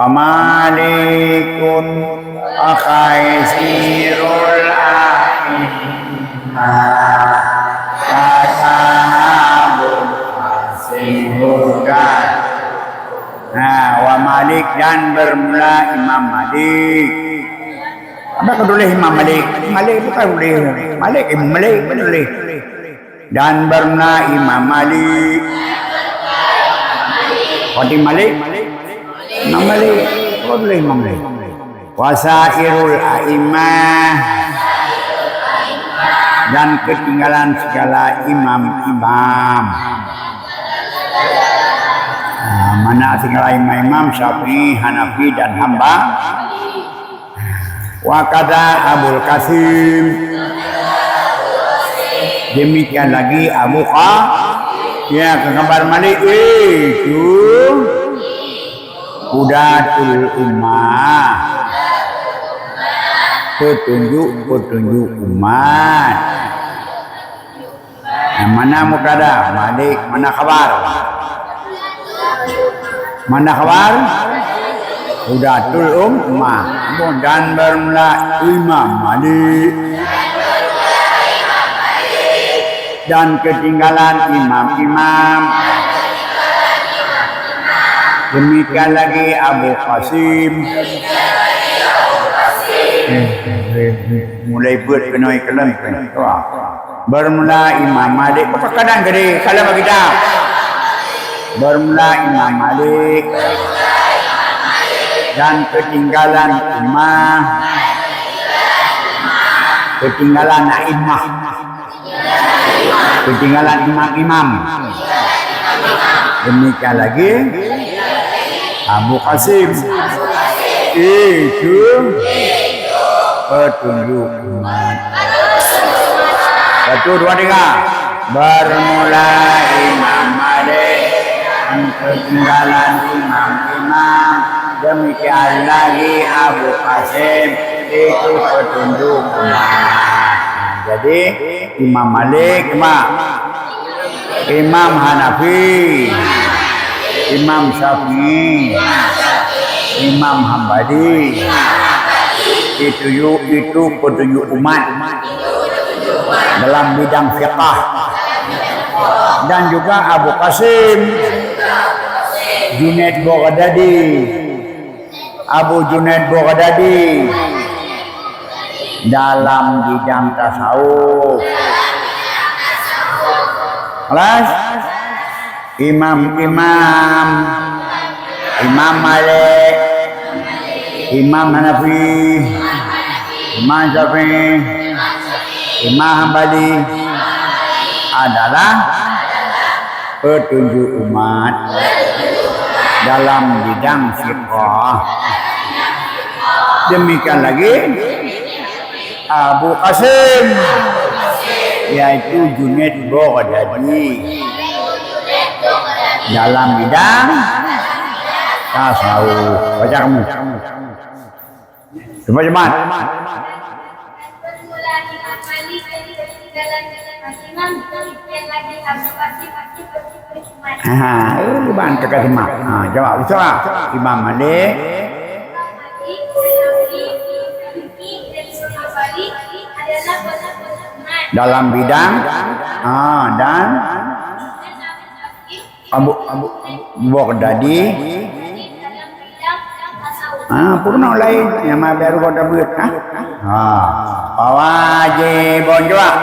Malikun akhaisirul a'imah kasabun singhukan. Nah, wa Malik dan bermula Imam Malik. Apa kedulih Imam Malik? Malik bukan boleh. Malik Imam Malik boleh. Dan bermula Imam Malik. Wadi Malik? Imam Malik. Boleh Imam Malik. Wasairul a'imah dan ketinggalan segala imam-imam. Mana segala imam-imam Syafi'i, Hanafi dan Hamba. Wa kada Abul Qasim. Demikian lagi Abu Qa. Ya, ke kabar Malik itu Hudatul Ummah. Petunjuk umat. Yang mana mukada Malik, mana khabar? Mana khabar? Hudatul Ummah. Dan bermula Imam Malik. Dan ketinggalan imam-imam. Demikian lagi Abu Qasim. Mulai buat kenoi kelam. Bermula Imam Malik. Apa kadang gede? Kalau bagi dah. Bermula Imam Malik dan ketinggalan imam, ketinggalan a'immah, ketinggalan imam-imam. Demikian lagi Abu Qasim itu petunjuk umat. Satu, dua, tiga. Bermula Imam Malik dan ketinggalan imam-imam. Demikian lagi Abu Qasim itu petunjuk umat. Jadi Imam Malik, Imam Hanafi, Imam Syafi'i, Imam Hambali, itu petunjuk umat dalam bidang fiqh. Dan juga Abu Qasim, Junaid Baghdadi, Abu Junaid Baghdadi dalam bidang tasawuf. Kelas imam-imam, Imam Malik, Imam Hanafi, Imam Syafi'i, Imam Hambali adalah petunjuk umat dalam bidang fiqh. Demikian lagi Abu Qasim, yaitu Junaid Baghdadi dalam bidang tasawuf. Baca kamu. Coba jemaat. Bantu ke semak. Jawab betul. Imam Malik, dalam bidang dan Abu Baghdadi purna lain yang baru kau buat wajibun jawab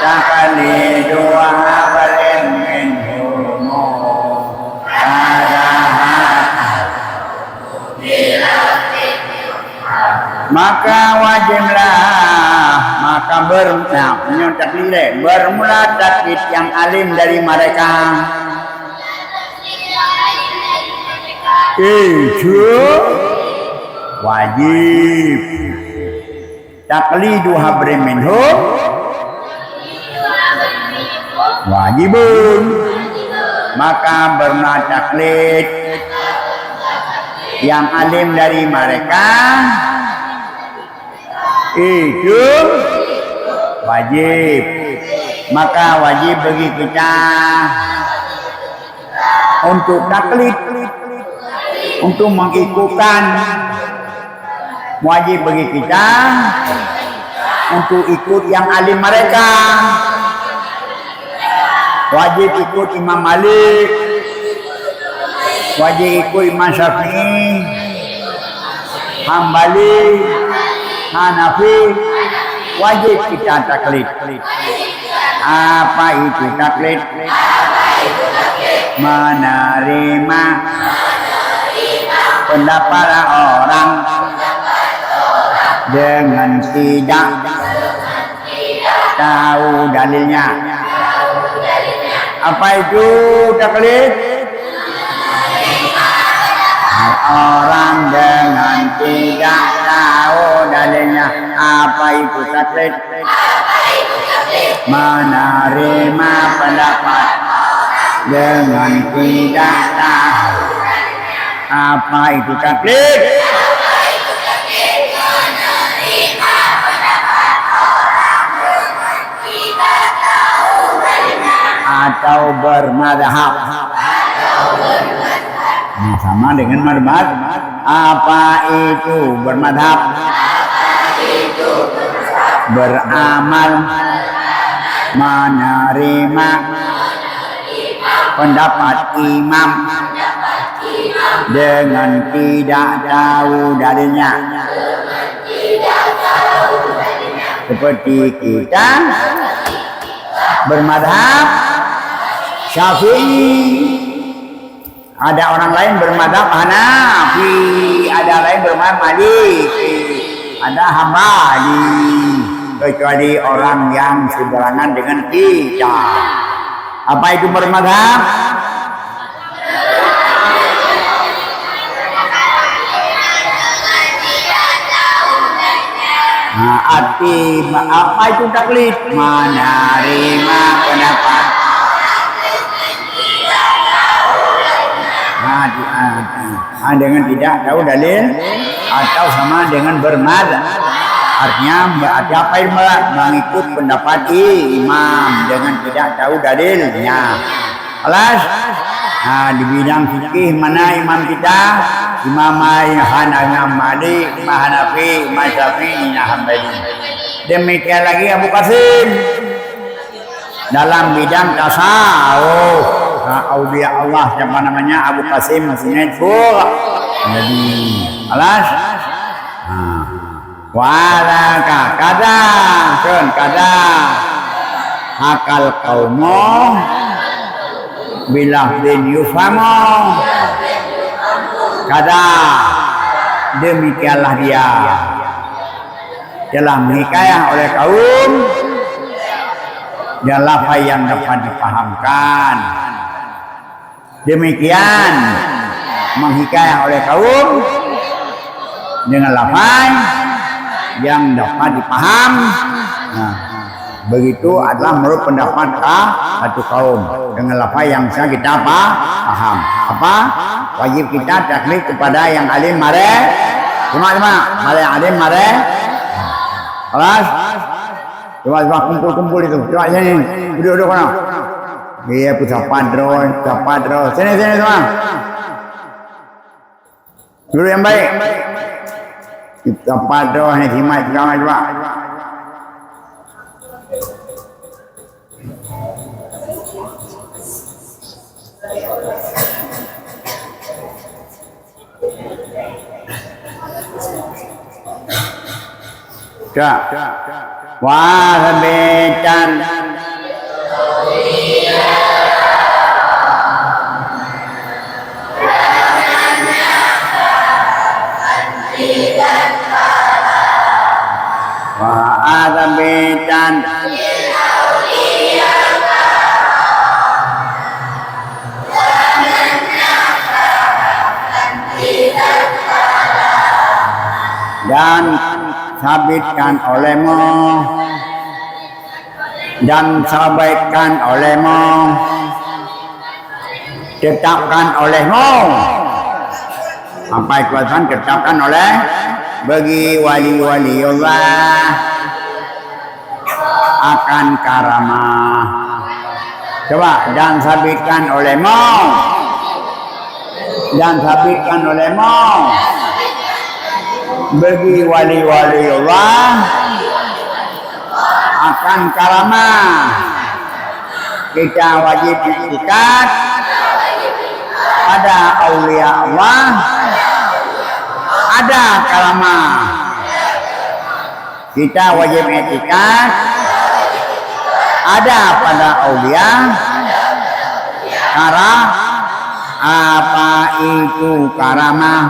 takali dua habalin minhumu maka wajiblah bermula taklid yang alim dari mereka. Itu wajib. Taklidu habri minhu wajibun. Maka bermula taklid yang alim dari mereka itu wajib. Maka wajib bagi kita untuk taklid untuk mengikutkan wajib bagi kita untuk ikut yang alim mereka. Wajib ikut Imam Malik, wajib ikut Imam Syafi'i, Hambali, Hanafi, wajib kita taklid. Apa itu taklid? Menerima pendapat orang dengan tidak tahu dalilnya. Apa itu taklid? Orang dengan tidak tahu dalilnya. Apa itu taklid? Menerima pendapat dengan tidak tahu. Apa itu taklid? Atau bermadhab. Nah, sama dengan madhab. Apa itu bermadhab? Beramal, menerima pendapat imam dengan tidak tahu dalilnya. Seperti kita bermadhab Syafi'i, ada orang lain bermadhab Hanafi, ada lain bermadhab Maliki, ada Hambali, kecuali orang yang seberangan dengan kita. Apa itu bermadhab? Nah, arti apa itu taklid? Menerima pendapat. Dengan tidak tahu dalil atau sama dengan bermadhab. Artinya apa yang mengikut pendapat imam dengan tidak tahu dalilnya. Alas. Nah, di bidang fikih mana imam kita? Imam Malik, Imam Hanafi, Imam Syafi'i, Imam Hambali. Demikian lagi Abu Qasim dalam bidang tasawuf. Aulia Allah siapa namanya Abu Qasim Junaid jadi alas. Walaka kada kun kada akal kaumo bilafdin yufamo kada demikianlah dia telah menghikayah oleh kaum dan lafaz yang dapat dipahamkan. Demikian menghikayah oleh kaum dengan lafaz yang dapat dipaham. Nah, begitu adalah menurut pendapat satu kaum dengan lafaz yang bisa kita paham. Apa? Wajib kita taklid kepada yang alim mare. Cuma alim mare. Kelas. Coba kumpul itu. Coba sini. Duduk kana. Iya pusat padro. Sini semua. Dulu yang baik. Kita padro ni himat juga. Wahabitan wahabitan dan sabitkan olehmu dan sampaikan olehmu tetapkan olehmu apa itu tetapkan oleh bagi wali-wali Allah akan karamah. Coba dan sabitkan olehmu dan sabitkan olehmu bagi wali-wali Allah akan karamah. Kita wajib itikad pada aulia Allah, ada karamah. Kita wajib itikad ada pada aulia apa itu karamah?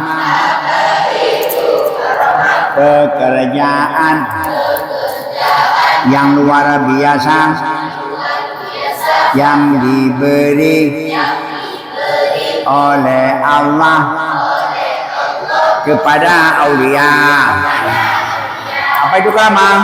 Pekerjaan yang luar biasa yang diberi oleh Allah kepada aulia. Apa itu karamah?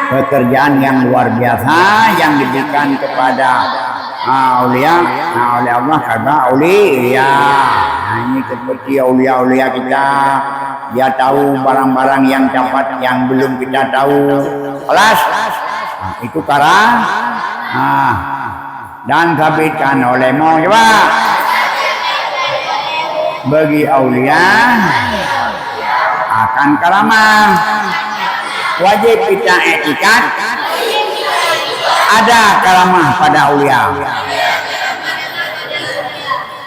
Pekerjaan yang luar biasa yang diberikan kepada aulia, oleh Allah karena aulia. Ini seperti aulia-aulia kita, dia tahu barang-barang yang dapat yang belum kita tahu. Kelas, itu karamah. Dan sabitkan olehmu, coba bagi aulia akan karamah. Wajib kita etikat ada karamah pada aulia.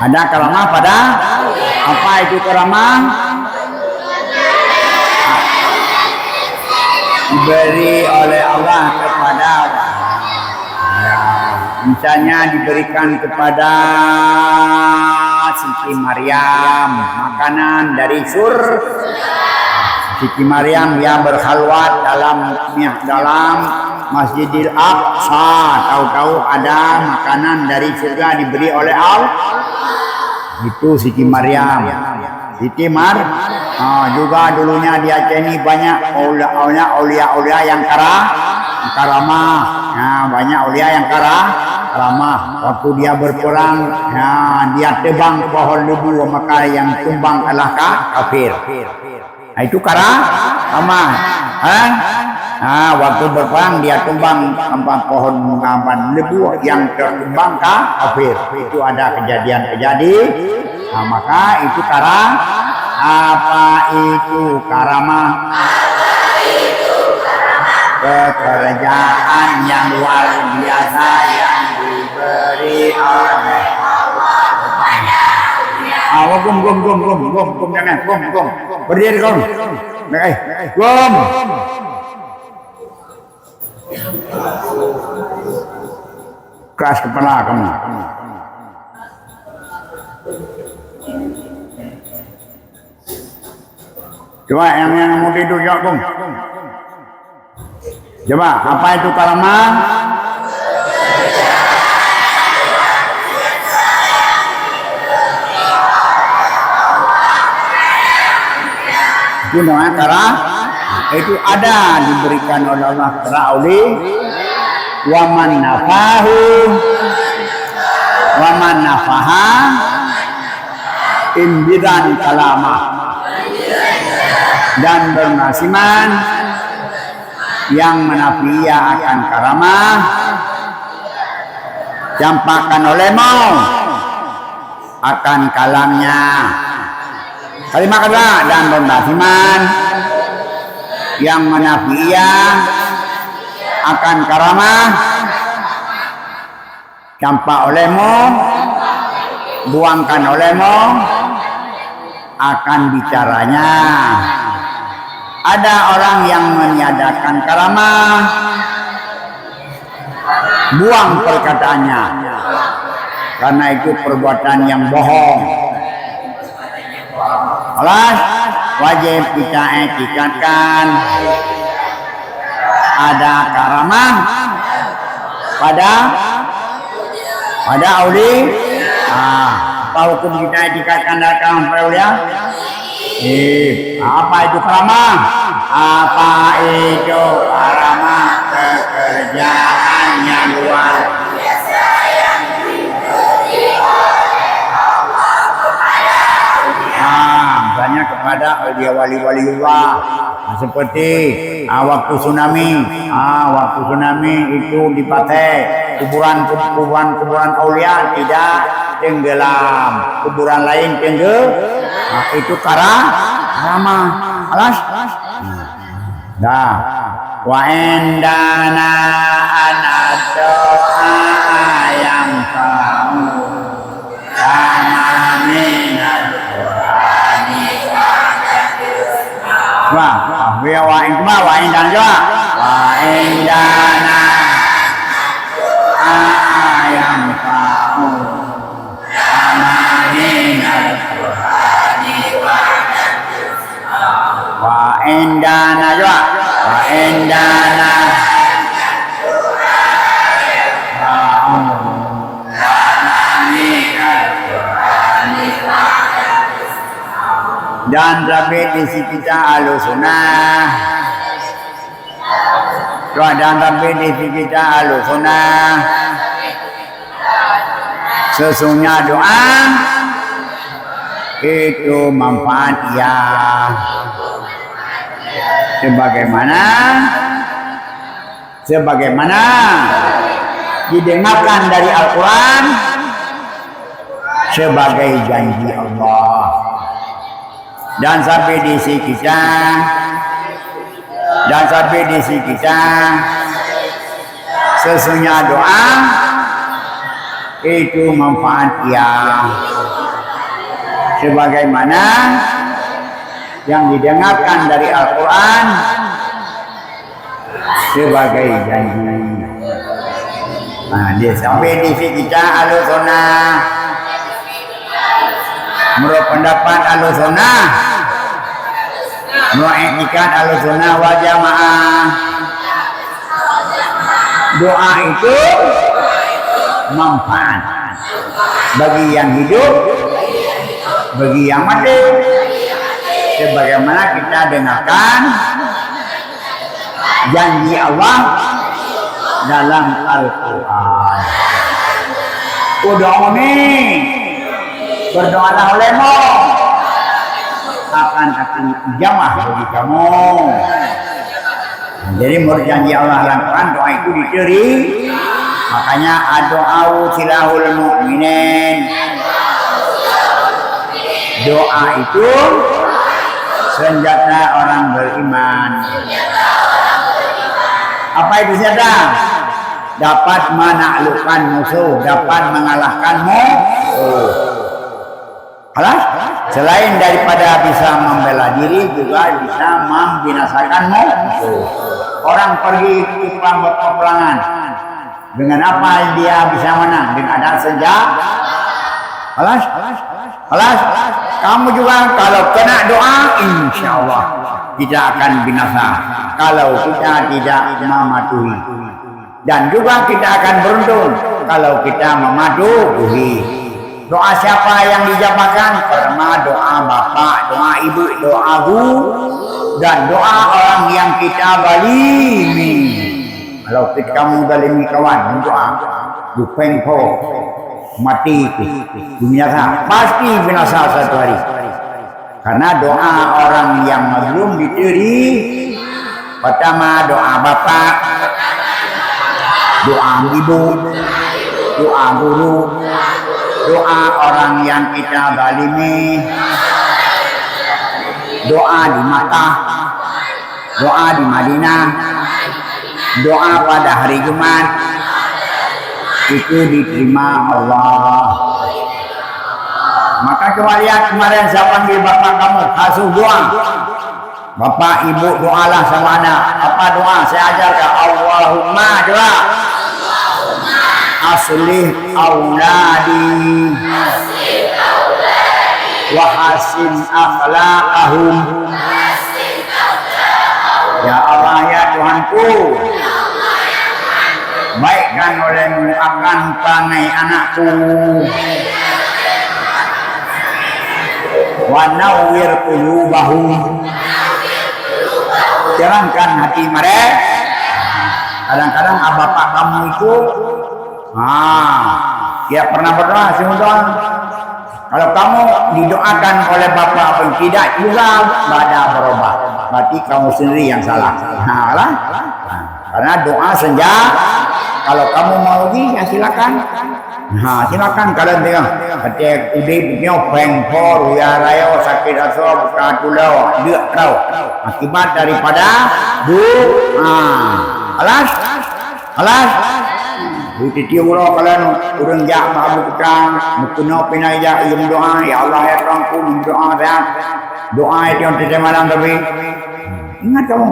Ada karamah pada apa itu karamah? Diberi oleh Allah kepada misalnya diberikan kepada Siti Maryam makanan dari Siti Maryam yang berkhalwat dalam Masjidil Aqsa, tahu-tahu ada makanan dari surga diberi oleh Allah. Itu Siti Maryam. Juga dulunya di Aceh ini banyak aulia yang karamah. Nah, banyak aulia yang karamah. Waktu dia berperang, dia tebang pohon lebu, maka yang tumbang adalah kafir. Nah, itu karamah. Waktu berperang dia tumbang pohon lebu yang tertumbang kafir. Itu ada kejadian. Maka itu apa itu karamah? Pekerjaan yang luar biasa yang diberi oleh Allah. Gum jangan gum. Berdiri gum. Gum. Keras kepala kamu. Coba yang mau tidur ya gum. Coba apa itu karamah? Itu namanya karamah. Itu ada diberikan oleh Allah kepada aulia. Waman nafaha imbidan kalamah, dan bernasiman yang menafia akan karamah campakkan olehmu akan kalamnya. Kalimat kedua, dan bernasiman yang menafia akan karamah campak olehmu, buangkan olehmu akan bicaranya. Ada orang yang meniadakan karamah, buang perkataannya, karena itu perbuatan yang bohong. Alas, wajib kita etikatkan ada karamah pada aulia. Apa hukum kita etikatkan datang pada aulia? Apa itu karamah? Apa itu karamah? Pekerjaan yang luar biasa yang diberi oleh Allah kepada misalnya kepada aulia wali-waliullah. Seperti waktu tsunami. Waktu tsunami itu dipakai kuburan aulia tidak tenggelam, kuburan lain tenggelam. Itu karama. Alas. Dah. Wa indana anaddoa yang kamu sama minal Qur'ani. Wah, wa indana juga. Wa indana yang kamu sama minal Qur'ani. Wa indana juga. Wa indana dan Rabi di sisi kita Ahlussunnah. Dan Rabi di sisi kita Ahlussunnah. Sesungguhnya doa itu manfaat ya. Sebagaimana didengarkan dari Al-Quran sebagai janji Allah. Dan sampai di sisi kita, sesungguhnya doa itu manfaat ya. Sebagaimana yang didengarkan dari Al-Quran sebagai janji. Dia sampai di sisi kita Ahlussunnah. Menurut pendapat Ahlussunnah, menurut etikat Ahlussunnah wal Jamaah, doa itu manfaat bagi yang hidup, bagi yang mati. Sebagaimana kita dengarkan janji Allah dalam Al-Quran. Ud'uni, berdoalah olehmu, akan ijabah bagi kamu. Jadi menurut janji Allah dalam Quran, doa itu diterima. Makanya doa silahul mu'minin. Doa itu senjata orang beriman. Apa itu senjata? Dapat menaklukkan musuh, dapat mengalahkan musuh. Alas, selain daripada bisa membela diri, juga bisa membinasakan musuh. Orang pergi ke perang berpeperangan, dengan apa dia bisa menang? Dengan ada senjata. Alas, kamu juga kalau kena doa, insya Allah tidak akan binasa. Kalau kita tidak mematuhi, dan juga kita akan beruntung kalau kita mematuhi. Doa siapa yang dijabahkan? Pertama doa bapak, doa ibu, doa guru, dan doa orang yang kita balimi. Kalau kamu balimi kawan, doa dupengko mati binasa, pasti binasa satu hari. Karena doa orang yang mazlum diterima. Pertama doa bapak, doa ibu, doa guru, doa orang yang kita zalimi, doa di Makkah, doa di Madinah, doa pada hari Jumat, itu diterima Allah. Maka coba lihat kemarin saya panggil bapak kamu, kasih doa. Bapak ibu doalah sama anak. Apa doa? Saya ajarkan. Allahumma doa. Aslih auladi wa hasin akhlaqahum. Ya Allah ya Tuhanku, baikkan olehmu akan perangai anakku, wa nawwir qulubahum, terangkan hati mereka. Kadang-kadang bapak kamu itu dia pernah berdoa sih, Kalau kamu didoakan oleh bapak pun tidak juga ada berubah. Berarti kamu sendiri yang salah. Nah, karena doa senja. Kalau kamu mau pergi, ya silakan. Nah, silakan kalian tengok. Ketika udip punya pengkor, ya rayo sakit asal buka tulau, dia tahu. Akibat daripada alas. Itu Allah kalian urang jak mahu kita, mukuna pinai jak ilmu doa. Ya Allah ya Tuhanku, doa saya. Doa itu yang tidak malam tapi ingat kamu.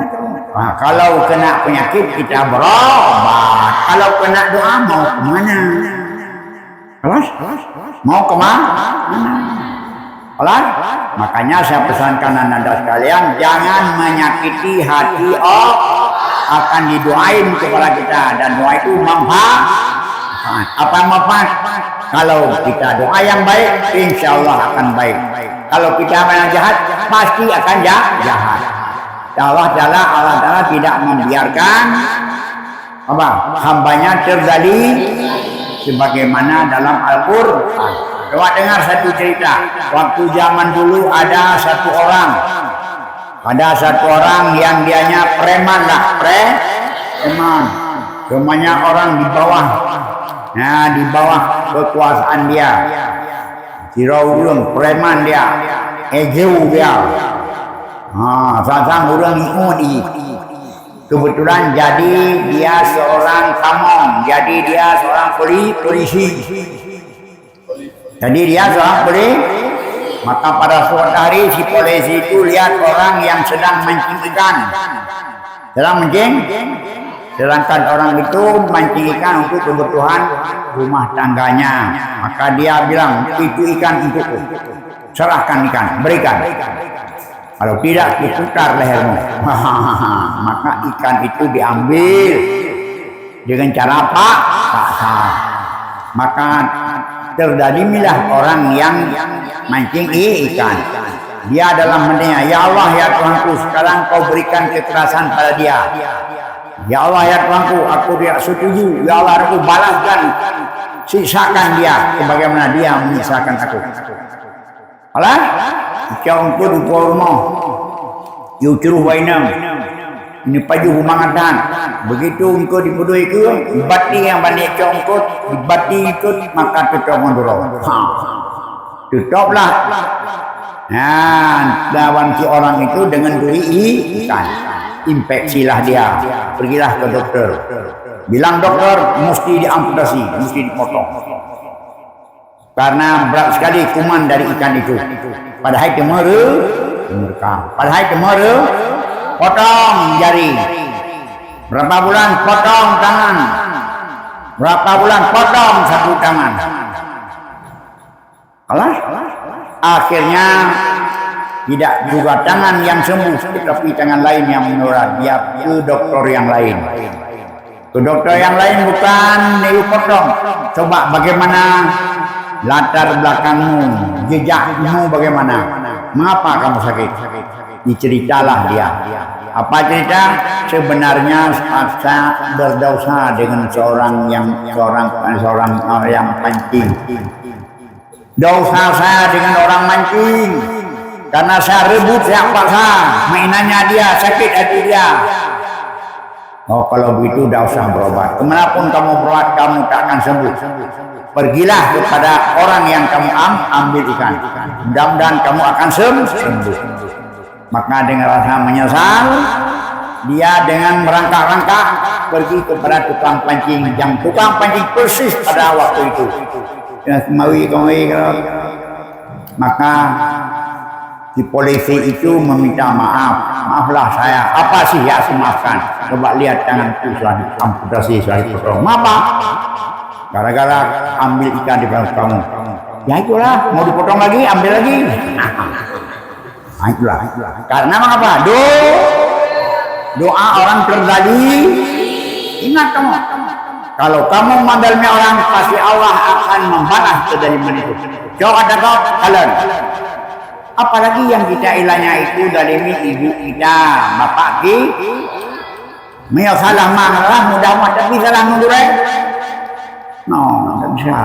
Kalau kena penyakit kita berobat. Kalau kena doa mau kemana? Mau kemana? Makanya saya pesankan anda sekalian, jangan menyakiti hati akan didoain kepada kita, dan doa itu manfaat. Apa manfaat? Kalau kita doa yang baik, insya Allah akan baik. Kalau kita yang jahat, pasti akan jahat. Allah Ta'ala tidak membiarkan hambanya terjadi sebagaimana dalam Al-Quran. Coba dengar satu cerita. Waktu zaman dulu ada satu orang yang dianya preman lah, preman. Semuanya orang di bawah. Nah, di bawah kekuasaan dia. Siraulun preman dia. Ejeu dia. Sang orang ikut. Kebetulan jadi dia seorang tamong. Jadi dia seorang polisi. Jadi dia seorang polisi. Maka pada suatu hari si polisi itu lihat orang yang sedang mancing ikan. Sedangkan orang itu mancing ikan untuk kebutuhan rumah tangganya. Maka dia bilang, itu ikan untukku. Serahkan ikan, berikan. Kalau tidak, diputar lehermu. Maka ikan itu diambil dengan cara paksa. Maka terjadilah orang yang mancing ikan. Dia dalam mendengar, ya Allah ya Tuhanku, sekarang kau berikan kekerasan pada dia. Ya Allah ya Tuhanku, aku tidak setuju. Ya Allah, aku balaskan, sisakan dia sebagaimana dia menyisakan aku. Allah, kau untuk di rumah, you curuh wainam. Ini paju humangatan. Begitu engkau dipudui ke, bati yang banyak congkot, bati ikut maka tutup mundur. Tutuplah. Nah, lawan si orang itu dengan beri ikan. Infeksilah dia. Pergilah ke dokter. Bilang dokter, mesti diamputasi, mesti dipotong. Karena berat sekali kuman dari ikan itu. Padahal temere, potong jari. Berapa bulan potong tangan. Berapa bulan potong satu tangan. Akhirnya tidak juga tangan yang sembuh, tetapi tangan lain yang menular. Dia ke dokter yang lain. Ke dokter yang lain bukan niru potong. Coba bagaimana latar belakangmu, jejakmu bagaimana? Mengapa kamu sakit? Diceritalah dia. Apa cerita? Sebenarnya saya berdosa dengan seorang yang pancing. Dosa saya dengan orang mancing. Karena saya rebut, saya paksa mainannya dia, sakit hati dia. Oh, kalau begitu tidak usah berobat. Kemanapun kamu berobat, kamu tak akan sembuh. Pergilah kepada orang yang kamu ambil ikan. Mudah-mudahan kamu akan sembuh. Maka dengan rasa menyesal, dia dengan merangkak-rangkak pergi kepada tukang pancing. Yang tukang pancing persis pada waktu itu. Kemawi. Maka si polisi itu meminta maaflah saya. Apa sih ya aku maafkan? Coba lihat tanganku telah amputasi, telah dipotong. Apa? Gara-gara ambil ikan di belakang kamu. Ya itulah, mau dipotong lagi, ambil lagi. Itulah. Karena apa? Doa orang terjadi. Ingat kamu. Kalau kamu mandalnya orang, pasti Allah akan membalas kedaliman itu. Coba kalian. Apalagi yang kita ilahnya itu dari ibu kita, bapak kita. Mio salah marah, mudah-mudahan tapi salah mundur. No, tidak bisa.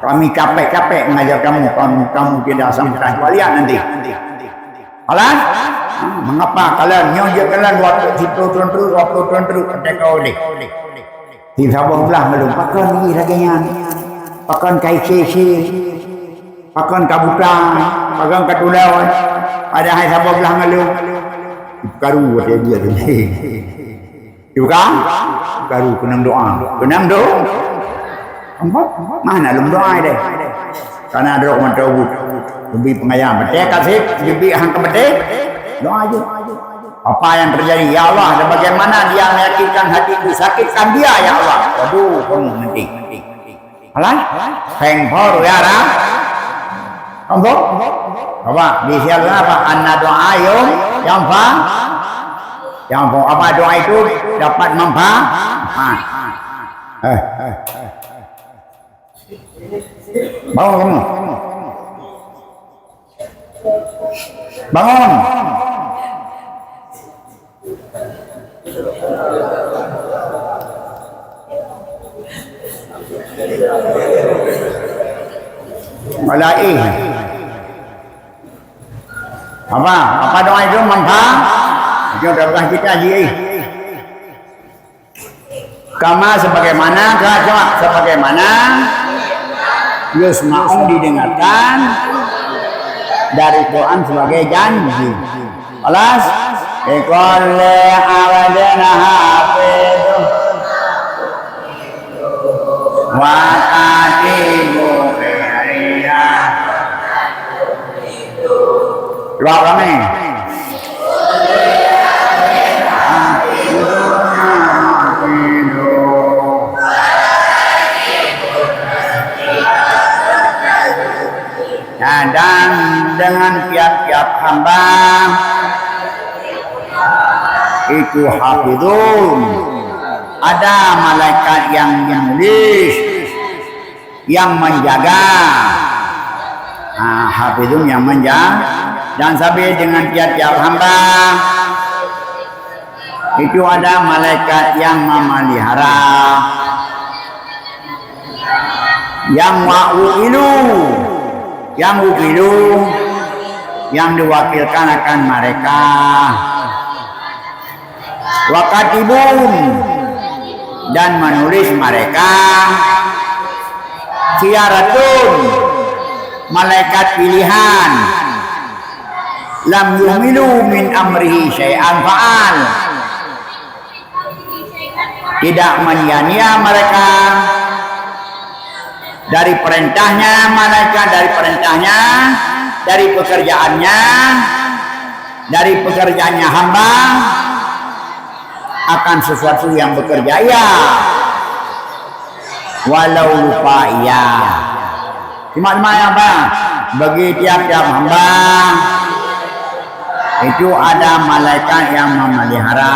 Kami capek-capek mengajar kamu tidak sampai walian nanti. Alas? Mengapa kalian nyonjek kalian waktu situ tuan-tuan waktu tuan-tuan ketika oleh. Di sabang belah belum pakan ni lagi pakan kai cece, pakan kabutan, pakan katulawan. Ada hai sabang belah belum. Karu dia ni. Juga karu kenang doa. Mana lum doa deh. Karena ada orang tahu lebih pengayam. Betul kasih lebih hang kebetul. Doa aja. Apa yang terjadi? Ya Allah, dan bagaimana dia meyakinkan hatiku, sakitkan dia ya Allah. Waduh, kamu nanti. Alah, hengpor ya Ra. Kamu? Apa? Disiapkan apa? Anna doa yum yang apa doa itu dapat manfaat. Bangun kamu. Bangun. Malai. Apa doa itu manfaat? Jodoh kita haji. Kama sebagaimana yusma'un didengarkan dari Quran sebagai janji. Alas iqalle awadana hafidu wa atibu khaiya doa kami dan dengan tiap-tiap hamba itu hafidun, ada malaikat yang menulis, yang menjaga. Hafidun yang menjaga, dan sampai dengan tiap-tiap hamba itu ada malaikat yang memelihara, yang yang diwakilkan akan mereka. Wakatibun, dan menulis mereka. Khiyaratun, malaikat pilihan. Lam yuhmilu min amrihi syai'an fa'al, tidak menyia-nyia mereka dari perintahnya malaikat, dari pekerjaannya hamba akan sesuatu yang bekerja ya, walau lupa ya. Cuma apa? Bagi tiap-tiap hamba itu ada malaikat yang memelihara,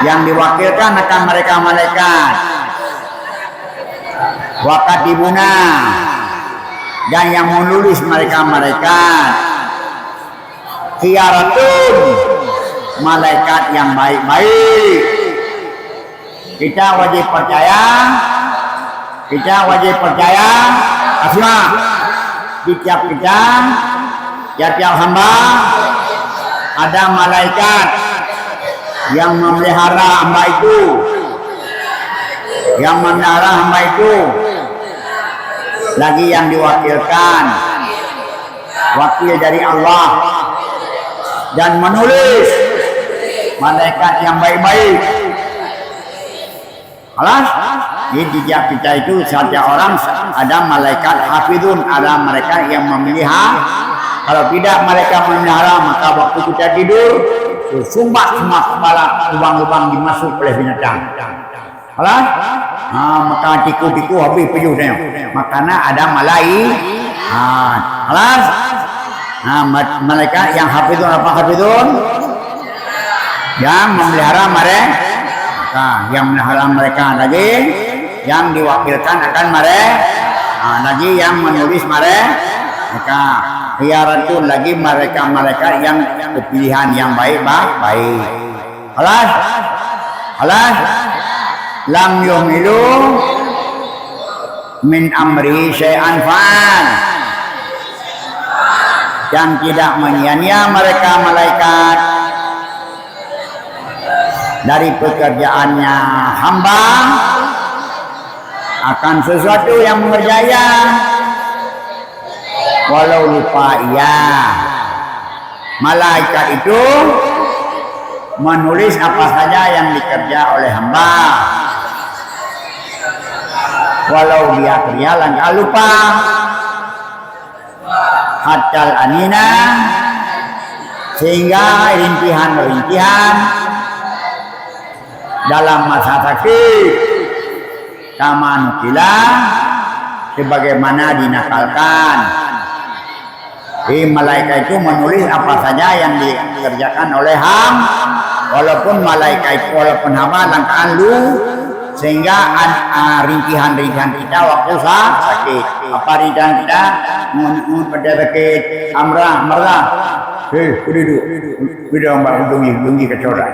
yang diwakilkan akan mereka malaikat. Wakatibuna, dan yang menulis mereka malaikat. Khiyaratun, malaikat yang baik-baik. Kita wajib percaya asma di tiap hamba ada malaikat yang memelihara hamba itu, lagi yang diwakilkan, wakil dari Allah, dan menulis malaikat yang baik-baik. Alas, di tiap kita itu setiap orang ada malaikat hafidun, ada mereka yang memelihara. Kalau tidak mereka memelihara, maka waktu kita tidur sumbat semua kepala, lubang-lubang dimasuk oleh binatang. Alas, maka tiku-tiku habis peyuhnya. Makanya ada malaikat. Alas, malaikat yang hafidun, apa hafidun? Yang memelihara mereka. Yang memelihara mereka lagi, yang diwakilkan akan mereka, lagi yang menulis mereka. Khiyaratun, lagi mereka yang kepilihan yang baik. Alas, lam yuhmilu min amri syai'an fa'al, yang tidak menyia-nyia mereka malaikat dari pekerjaannya hamba akan sesuatu yang mengerjaya, walau lupa ia. Malaikat itu menulis apa saja yang dikerja oleh hamba, walau dia kerja tak lupa. Hatal anina, sehingga rintihan-rintihan dalam masa sakit kama nukila, sebagaimana dinakalkan. Malaikat itu menulis apa saja yang dikerjakan oleh walaupun malaikat itu, walaupun hamba langkaan lu, sehingga rintihan-rintihan kita waktu sakit. Apa rintihan kita? Pada sakit amrah, duduk mbak, dungi kecorak.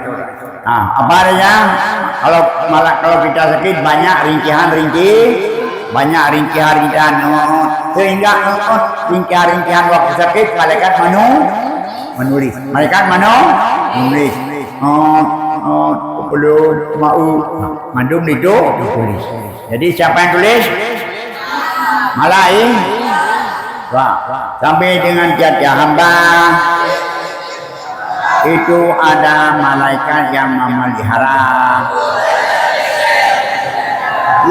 Apa adanya? Kalau kita sakit banyak rintihan-rintihan, sehingga rintihan-rintihan waktu sakit malaikat menulis. Perlu mau mandum itu tulis. Jadi siapa yang tulis? Malaikat. Sampai dengan tiada hamba itu ada malaikat yang memelihara,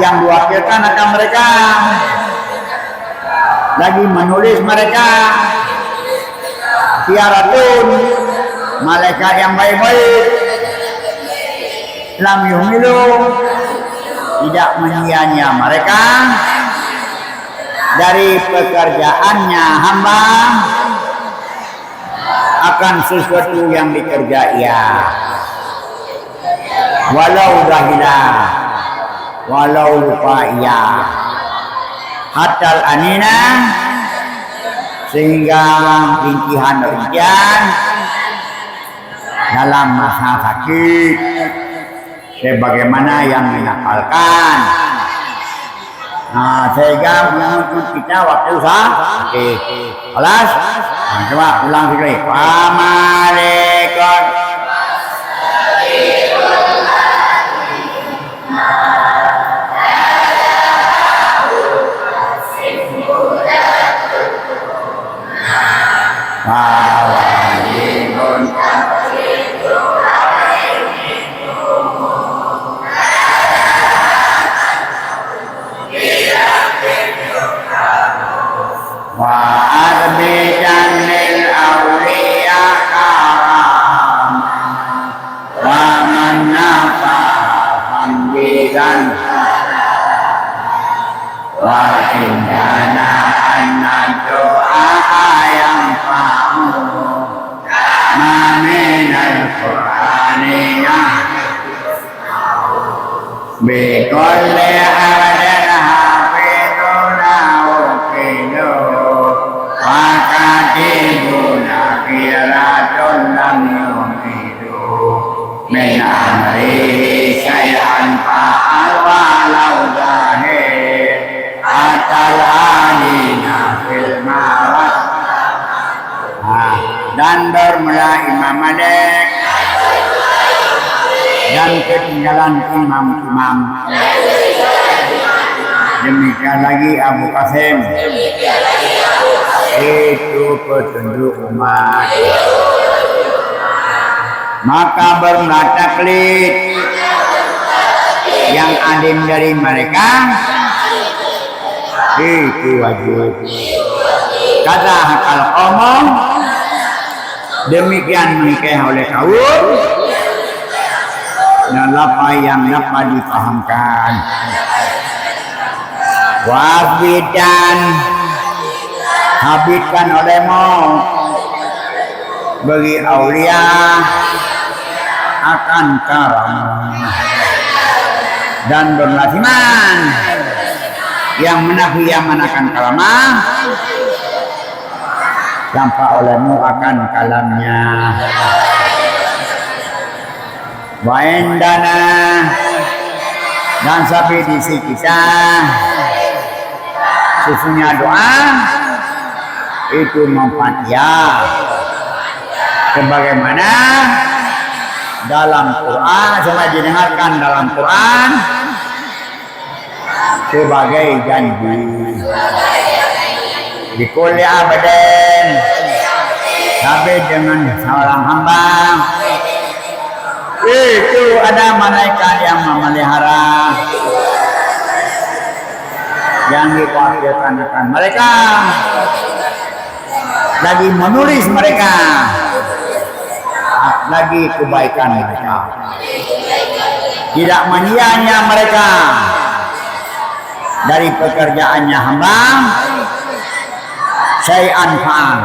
yang diwakilkan akan mereka, lagi menulis mereka. Tiaratun malaikat yang baik-baik, lam yuhmilu, tidak menyia-nyia mereka dari pekerjaannya hamba akan sesuatu yang dikerja ia, walau dahila, walau lupa ia. Hatal anina, sehingga rintihan-rintihan dalam masa sakit sebagaimana yang dinakalkan. Sehingga menuntut kita waktu sakit. Alas, coba ulang sekali. Pamalekot Bikole ada hafiduna ukidu wakatibuna kiratun lam yumidu min amri syai'an fa'al walau zahir atal alina fil mawat. Dan bermula Imam Malik dan ketinggalan imam-imam. Demikian lagi Abu Qasim. Itu petunjuk umat. Maka bermula taklid yang alim dari mereka itu wajib. Kata hakal omong demikian menikah oleh kaum dan apa yang dapat dipahamkan. Wafidan habiskan olehmu bagi aulia akan karam dan berlasiman yang menafi yang manakan kalamah tanpa olehmu akan kalamnya. Waindana dan sapi di sisi kita susunya doa itu memfatiha. Sebagaimana dalam Quran, coba didengarkan dalam Quran sebagai janji. Di kulli abadan, sampai dengan seorang hamba itu ada malaikat yang memelihara, yang dikhawatirkan akan mereka, lagi menulis mereka, lagi kebaikan mereka, tidak menyia-nyia mereka dari pekerjaannya hamba. Syai'an fa'al,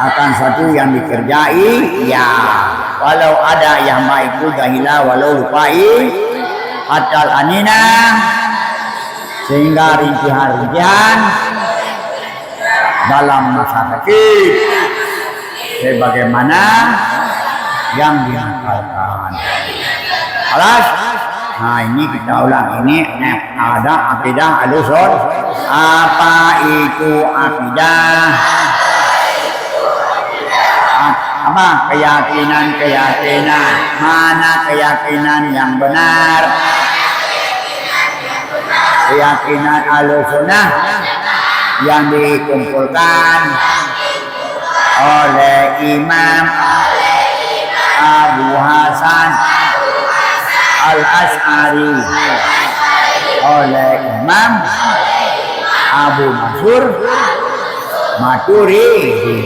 akan satu yang dikerjai, ya walau ada yang baik itu jahila walau lupai hatal anina, sehingga rintihan-rintihan dalam masa sakit sebagaimana yang dinakalkan. Alas, nah ini kita ulang, ini ada akidah al-usul. Apa itu akidah? Apa keyakinan? Mana keyakinan yang benar? Keyakinan al-sunnah yang dikumpulkan oleh Imam Abu Hasan Al-Asy'ari, oleh Imam Abu Mansur Maturidi.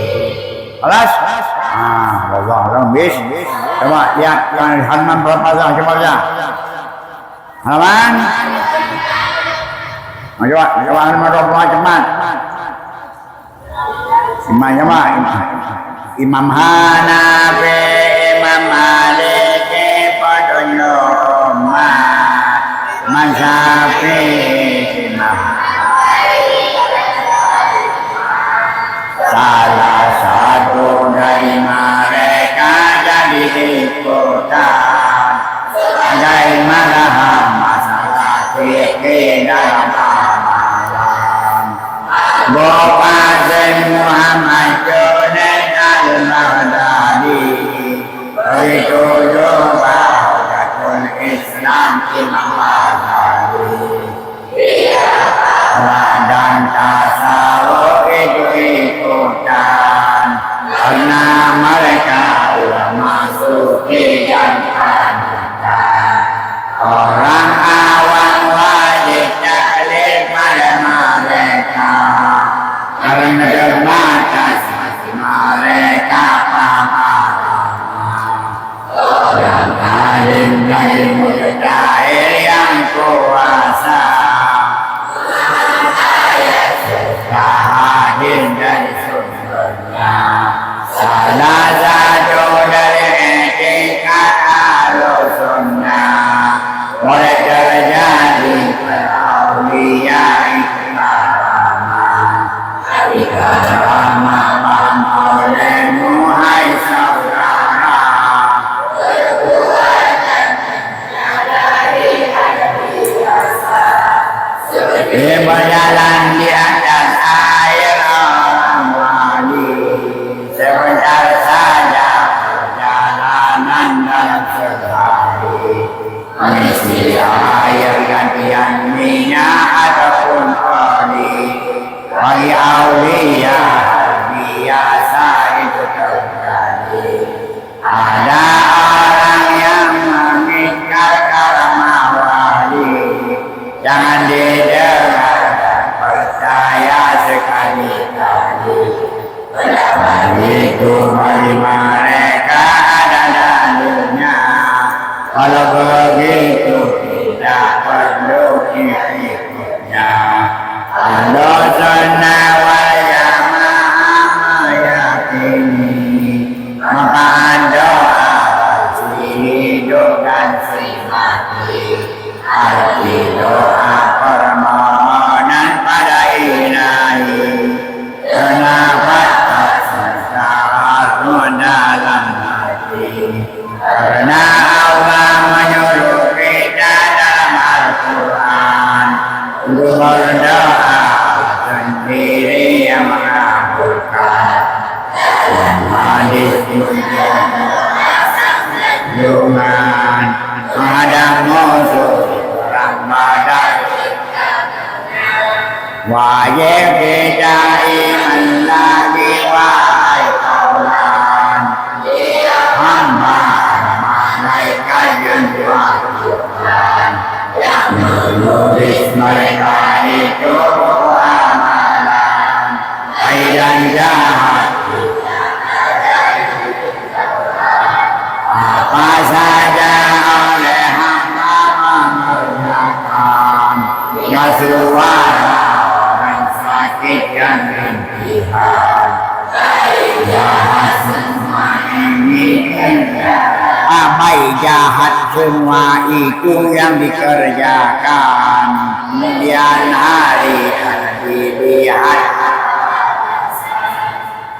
Alas, Allah alam bis. Coba lihat halaman berapa dah? Coba lihat halaman. Coba halaman berapa cepat? Imam Hanafi, Imam Malik, Padonyoma, Mazhabi, Imam. Salah satu dari mereka jadi ikutan dari madhab masalah fikih dalam amalan. Bukazim Muhammad Junaid Al-Baghdadi beritujuh Bahudatul Islam Imam Ghazali. Dan tasawuf itu ikutan karena mereka ulama sufi dan panutan. Orang awam wajib taklid pada mereka karena terbatas mereka paham. Orang alim dari mujtahid yang kuasa hadir dari sumbernya. Salah satu dari etika al-sunnah boleh terjadi peraulia ikraman. Ikraman paham olehmu hai saudara, perbuatan menyadari ada biasa seperti berjalan di atas air orang wali. Sebentar saja perjalanan dalam sehari, mengisi air gantian minyak ataupun oli. Bagi aulia biasa itu terjadi. Ada orang yang mengingkar karama wali, jangan didengar dan percaya sekali-kali. Itu bagi mereka ada dalilnya. Kalau begitu tidak perlu ikutnya. Al-sunnah wal jamaah meyakini maka doa si hidup dan si mati. Arti doa permohonan pada Ilahi terdapat sesuatu dalam hati, karena Allah menyuruh kita dalam Al-Quran untuk berdoa wajib bidai lagi wahai kaulan hamba malaikat yang diwakilkan yang menulis mereka itu amalan baik dan jahat apa saja oleh hamba mengerjakan ya suara orang sakit yang impian jahat semua ini baik jahat semua itu yang dikerjakan kemudian hari akan dilihat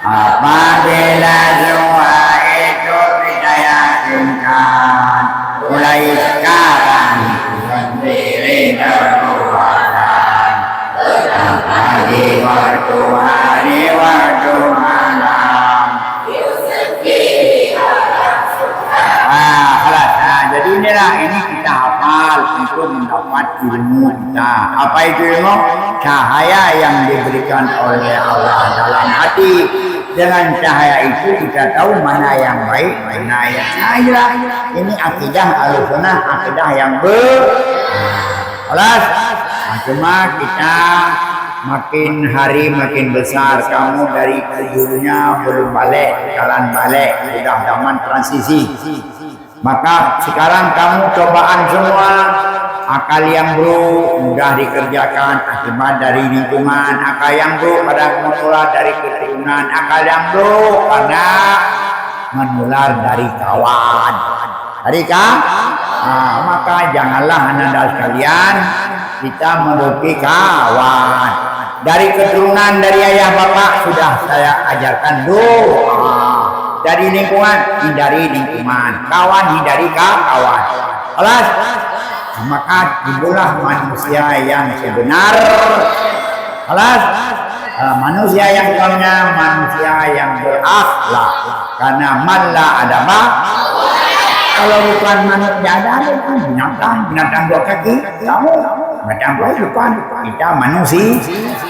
apabila semua itu kita yakinkan mulai sekarang sendiri berbuatan pagi waktu hari waktu malam jadi inilah ini kita hafal untuk mendapat ilmu kita. Apa itu ilmu? Cahaya yang diberikan oleh Allah dalam hati. Dengan cahaya itu kita tahu mana yang baik, mana yang salah. Ini akidah Ahlussunnah, akidah yang Alas. Cuma kita makin hari makin besar, kamu dari kecilnya belum balik, jalan balik, sudah zaman transisi. Maka sekarang kamu cobaan semua akal yang buruk mudah dikerjakan akibat dari lingkungan, akal yang buruk pada menular dari keturunan, akal yang buruk karena menular dari kawan. Maka janganlah anda sekalian kita merugi kawan. Dari keturunan dari ayah bapak sudah saya ajarkan doa. Dari lingkungan, hindari lingkungan. Kawan, hindari kawan. Alas, maka timbullah manusia yang sebenar. Alas, manusia yang sebenarnya manusia yang berakhlak. Karena malah ada kalau bukan manusia ada binatang dua kaki. Kamu binatang dua depan. Kita manusia,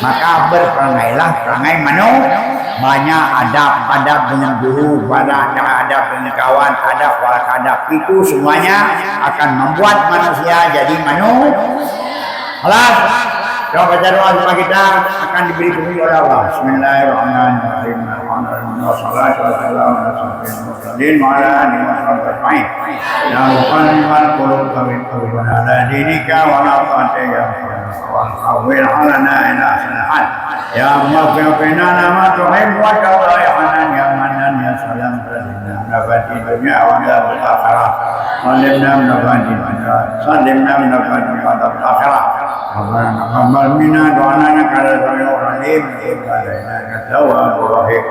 maka berperangailah perangai manusia. Banyak adab dengan guru, adab dengan kawan, adab itu semuanya akan membuat manusia jadi manusia. Alas, coba baca doa supaya kita akan diberi petunjuk oleh Allah. Bismillahirrahmanirrahim. Wassalatu wassalamu ala asyrofil mursalin wa ala alihi wasallam. Ya muqallibal qulub tsabbit qulubana ala dinika wa la ta'tiya wa hawwil 'alana ila ahsanil hal. Ya maghfirna lama tuhibbu wa ta'ala ya hanan ya manan ya salam nafati dunya wa al akhirah. Salimna min nafati dunya salimna min nafati akhirah. Amal minna do'ana kala sayur alim ibadana katawab rahim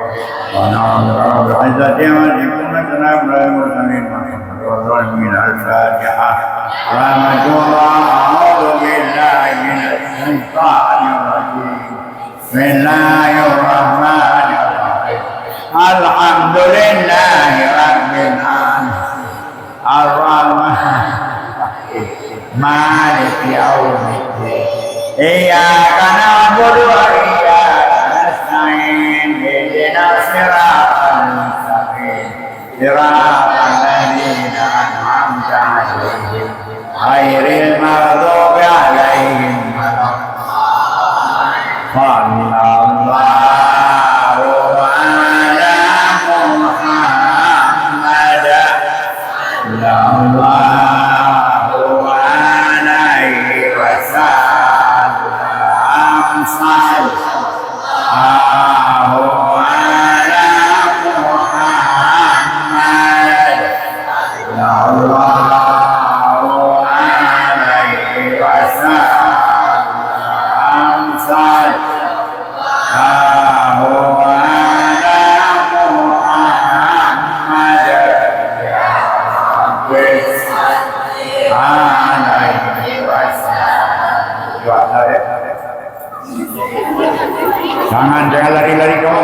wa na'udhu bi'izzati wa jibunatana mursalin wa al-Fatihah rahmatullah a'udhu billahi minash shaitanir rajim bismillahirrahmanirrahim alhamdulillahi rabbil alamin ar-rahman maliki yaumiddin iyyaka na'budu wa iyyaka nasta'in ihdinas siratal mustaqim siratal ladzina an'amta 'alaihim ghairil maghdubi 'alaihim waladdallin sallallahu ala Muhammad sallallahu alaihi wasallam sallallahu ala Muhammad sallallahu alaihi wasallam sallallahu ala Muhammad ya Rabbi alaihi wasallam. Jangan lari-lari kamu.